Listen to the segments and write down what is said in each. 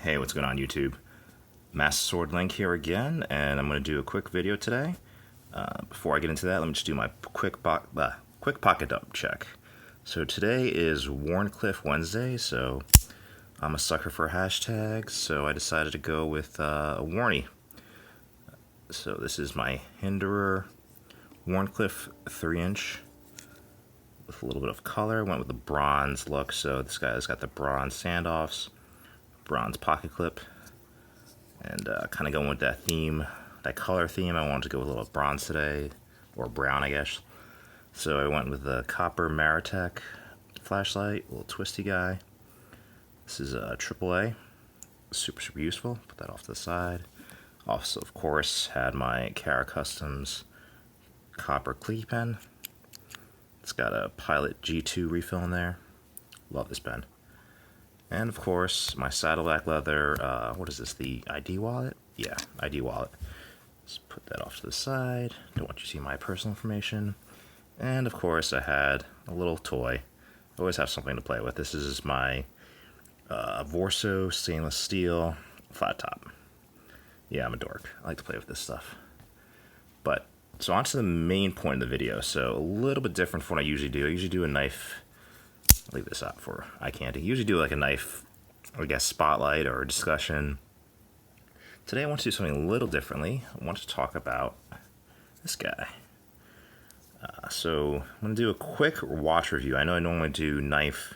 Hey, what's going on YouTube? Master Sword Link here again, and I'm going to do a quick video today. Before I get into that, let me just do my quick pocket dump check. So today is Wharncliffe Wednesday, so I'm a sucker for hashtags, so I decided to go with a Warnie. So this is my Hinderer Wharncliffe 3-inch with a little bit of color. Went with the bronze look, so this guy's got the bronze standoffs, bronze pocket clip, and kind of going with that theme, that color theme. I wanted to go with a little bronze today, or brown I guess. So I went with the copper Maritech flashlight, a little twisty guy. This is a AAA, super useful. Put that off to the side. Also, of course, had my Cara Customs copper clicky pen. It's got a Pilot G2 refill in there. Love this pen. And of course, my Saddleback leather, what is this, the ID wallet? Yeah, ID wallet. Just put that off to the side. Don't want you to see my personal information. And of course, I had a little toy. I always have something to play with. This is my Vorso stainless steel flat top. Yeah, I'm a dork. I like to play with this stuff. But, so on to the main point of the video. So a little bit different from what I usually do. I usually do a knife. Leave this out for eye candy. Usually do like a knife, I guess, spotlight or a discussion. Today I want to do something a little differently. I want to talk about this guy. So I'm going to do a quick watch review. I know I normally do knife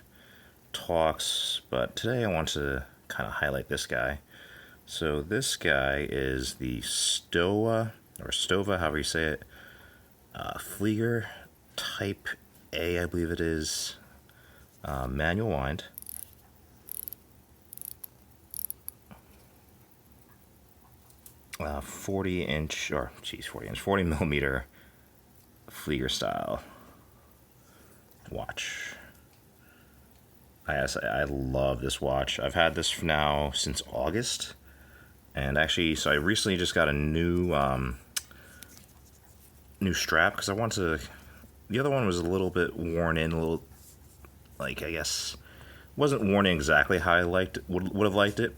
talks, but today I want to kind of highlight this guy. So this guy is the Stowa, or Stowa, however you say it, Flieger Type A, I believe it is. Manual wind. Uh, 40 millimeter Flieger style watch. I love this watch. I've had this now since August, and actually, so I recently just got a new strap because I wanted to. The other one was a little bit worn in, a little. Like, I guess, wasn't worn exactly how I would have liked it,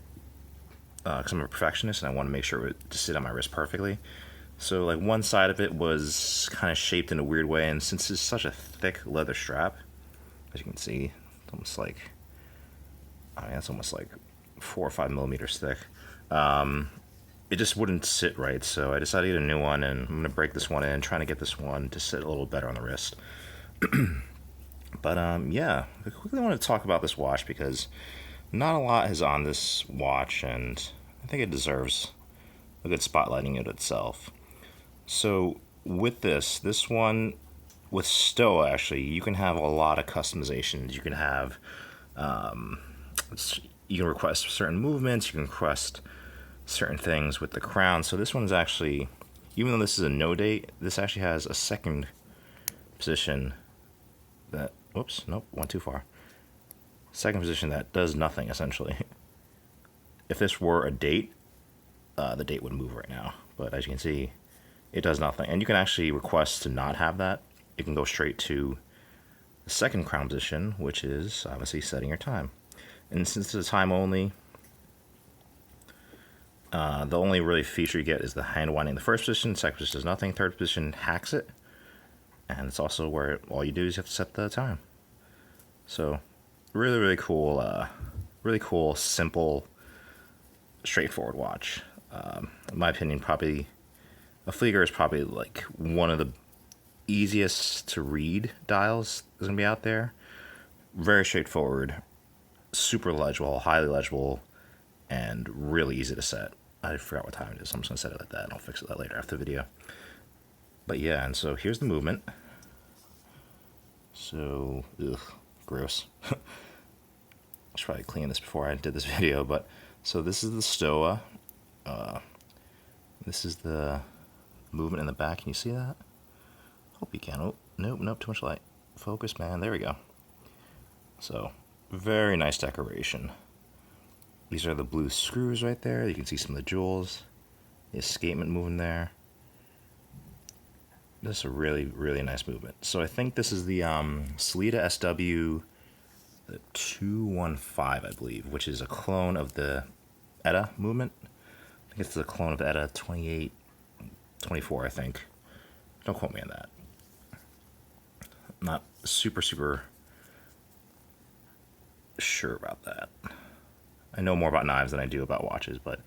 because I'm a perfectionist and I want to make sure it would just sit on my wrist perfectly. So, like, one side of it was kind of shaped in a weird way, and since it's such a thick leather strap, as you can see, it's almost like, I mean, it's almost like 4 or 5 millimeters thick. It just wouldn't sit right, so I decided to get a new one, and I'm going to break this one in, trying to get this one to sit a little better on the wrist. But, yeah, I quickly want to talk about this watch because not a lot is on this watch, and I think it deserves a good spotlighting in itself. So, with this one, with Stowa, actually, you can have a lot of customizations. You can have, you can request certain movements, you can request certain things with the crown. So this one is actually, even though this is a no date, this actually has a second position that, whoops, nope, went too far. Second position that does nothing, essentially. If this were a date, the date would move right now. But as you can see, it does nothing. And you can actually request to not have that. It can go straight to the second crown position, which is obviously setting your time. And since it's a time only, the only really feature you get is the hand winding. The first position, second position does nothing, third position hacks it. And it's also where all you do is you have to set the time. So, really cool, simple, straightforward watch. In my opinion, probably a Flieger is probably like one of the easiest to read dials that's gonna be out there. Very straightforward, super legible, highly legible, and really easy to set. I forgot what time it is, so I'm just gonna set it like that, and I'll fix it later after the video. But yeah, and so here's the movement. So, ugh, gross. I should probably clean this before I did this video, but, so this is the Stowa. This is the movement in the back. Can you see that? Hope you can. Oh, nope, too much light. Focus, man. There we go. So, very nice decoration. These are the blue screws right there. You can see some of the jewels. The escapement moving there. This is a really nice movement. So I think this is the Sellita SW the 215, I believe, which is a clone of the ETA movement. I think it's the clone of the ETA 2824, I think. Don't quote me on that. I'm not super sure about that. I know more about knives than I do about watches, but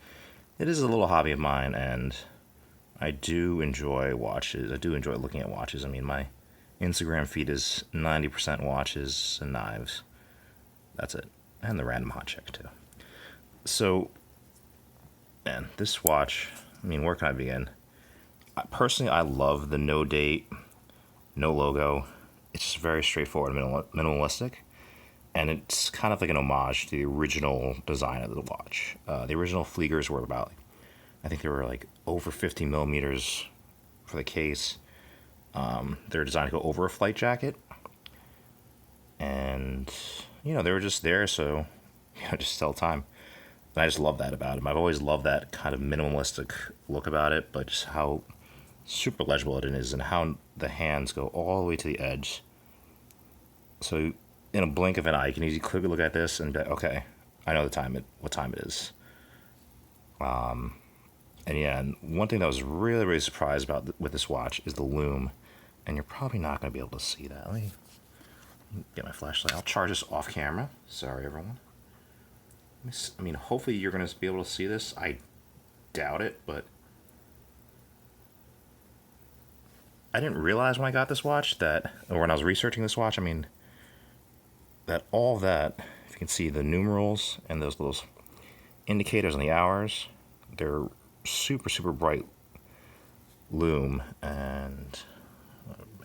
it is a little hobby of mine, and I do enjoy watches. I do enjoy looking at watches. I mean, my Instagram feed is 90% watches and knives. That's it. And the random hot check, too. So, man, this watch, I mean, where can I begin? Personally, I love the no date, no logo. It's just very straightforward, minimalistic. And it's kind of like an homage to the original design of the watch. The original Fliegers were about, I think they were like over 50 millimeters for the case. They're designed to go over a flight jacket. And, you know, they were just there, so, you know, just tell time. And I just love that about them. I've always loved that kind of minimalistic look about it, but just how super legible it is and how the hands go all the way to the edge. So in a blink of an eye, you can easily quickly look at this and be like, okay, I know what time it is. And yeah, and one thing that I was really surprised about with this watch is the lume, and you're probably not going to be able to see that. Let me get my flashlight. I'll charge this off camera. Sorry, everyone. I mean, hopefully you're going to be able to see this. I doubt it, but I didn't realize when I got this watch that, or when I was researching this watch, I mean, that all that, if you can see the numerals and those little indicators on the hours, they're super bright lume. And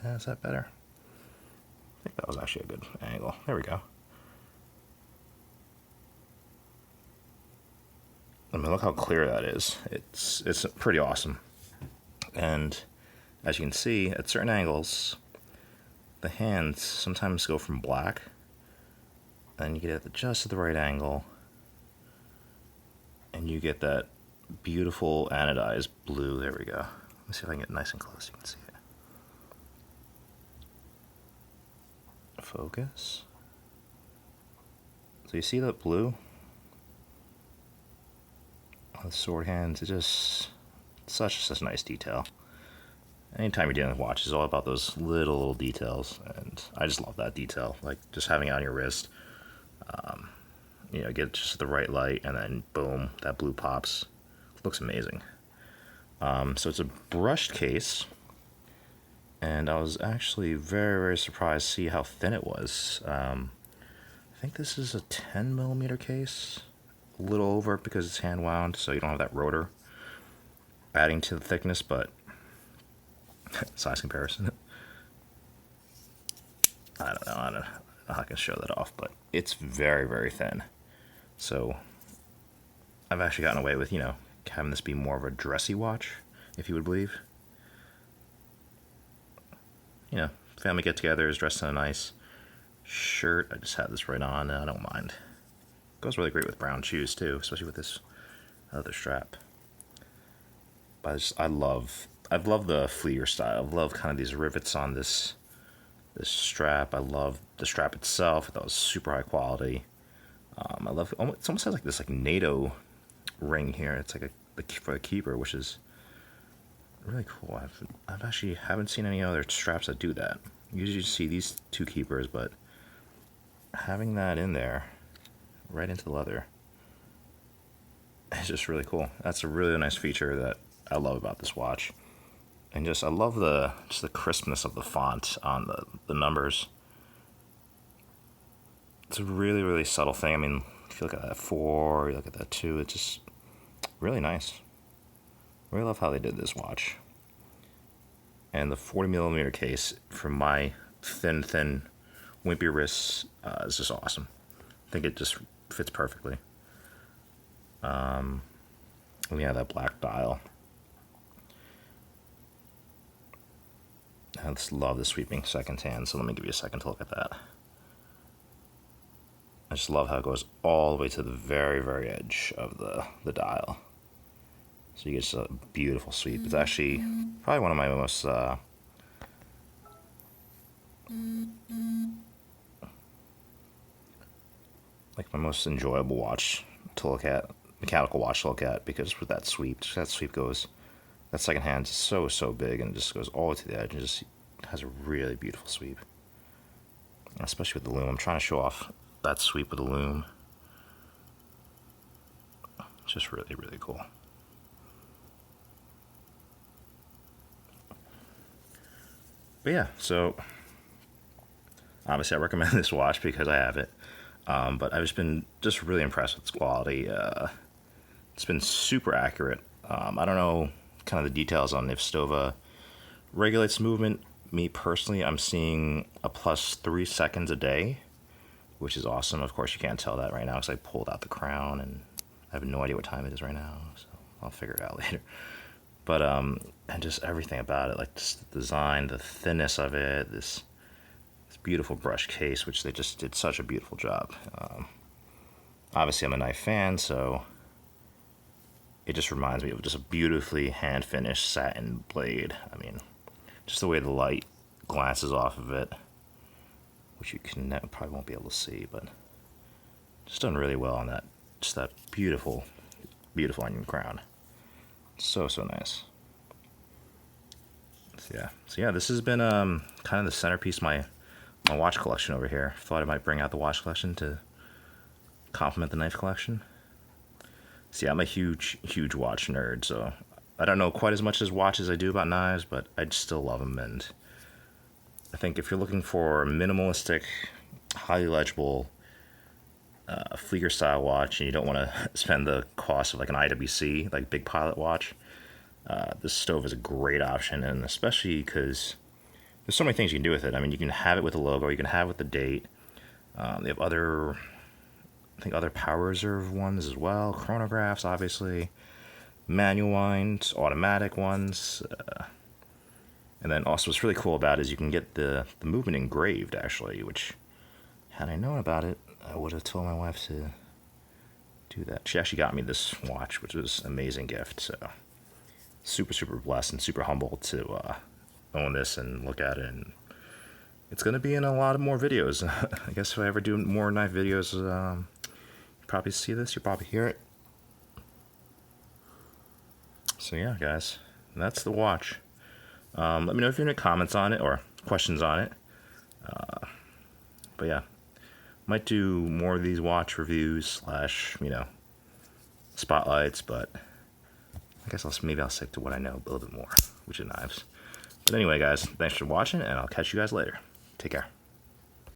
is that better? I think that was actually a good angle. There we go. I mean, look how clear that is. It's pretty awesome. And as you can see, at certain angles, the hands sometimes go from black, and you get it at just the right angle, and you get that beautiful anodized blue. There we go. Let me see if I can get nice and close. You can see it. Focus. So you see that blue? The sword hands, it's just such a nice detail. Anytime you're dealing with watches, it's all about those little details, and I just love that detail. Like just having it on your wrist, you know, get just the right light, and then boom, that blue pops. Looks amazing. So it's a brushed case, and I was actually very surprised to see how thin it was. I think this is a 10 millimeter case. A little over because it's hand wound, so you don't have that rotor adding to the thickness, but size comparison, I don't know how I can show that off, but it's very thin. So I've actually gotten away with, you know, having this be more of a dressy watch, if you would believe. You know, family get-togethers, dressed in a nice shirt. I just have this right on, and I don't mind. Goes really great with brown shoes too, especially with this other strap. But I've loved the Flieger style. I love kind of these rivets on this strap. I love the strap itself. That was super high quality. I love it almost has like this like NATO ring here. It's like for a keeper, which is really cool. I've actually haven't seen any other straps that do that. Usually you see these two keepers, but having that in there right into the leather, it's just really cool. That's a really nice feature that I love about this watch. And I love the crispness of the font on the numbers. It's a really subtle thing. I mean, if you look at that 4, you look at that 2, it's just really nice. I really love how they did this watch. And the 40 millimeter case for my thin wimpy wrists is just awesome. I think it just fits perfectly. We have that black dial. I just love the sweeping second hand, so let me give you a second to look at that. I just love how it goes all the way to the very edge of the dial. So you get just a beautiful sweep. It's actually probably one of my most my most enjoyable watch to look at mechanical watch to look at, because with that sweep goes, that second hand is so big and just goes all the way to the edge and just has a really beautiful sweep. Especially with the loom. I'm trying to show off that sweep with the loom. It's just really cool. But yeah, so obviously I recommend this watch because I have it. But I've just been really impressed with its quality. It's been super accurate. I don't know kind of the details on if Stowa regulates movement. Me personally, I'm seeing a plus 3 seconds a day, which is awesome. Of course, you can't tell that right now because I pulled out the crown and I have no idea what time it is right now, so I'll figure it out later. But and just everything about it, like just the design, the thinness of it, this beautiful brush case, which they just did such a beautiful job. Obviously, I'm a knife fan, so it just reminds me of just a beautifully hand-finished satin blade. I mean, just the way the light glances off of it, which you probably won't be able to see, but just done really well on that. Just that beautiful onion crown. So nice. So yeah, this has been kind of the centerpiece of my watch collection over here. Thought I might bring out the watch collection to complement the knife collection. See, I'm a huge watch nerd, so I don't know quite as much as watches I do about knives, but I still love them. And I think if you're looking for a minimalistic, highly legible Flieger style watch, and you don't want to spend the cost of like an IWC, like Big Pilot watch, this Stowa is a great option, and especially because there's so many things you can do with it. I mean, you can have it with the logo, you can have it with the date. They have other power reserve ones as well, chronographs, obviously, manual ones, automatic ones, and then also what's really cool about it is you can get the movement engraved, actually, which, had I known about it, I would have told my wife to do that. She actually got me this watch, which was an amazing gift, so super blessed and super humble to own this and look at it, and it's going to be in a lot of more videos. I guess if I ever do more knife videos, you'll probably see this, you'll probably hear it. So yeah, guys, that's the watch. Let me know if you have any comments on it or questions on it. But yeah, might do more of these watch reviews / spotlights, but I guess maybe I'll stick to what I know a little bit more, which is knives. But anyway, guys, thanks for watching, and I'll catch you guys later. Take care.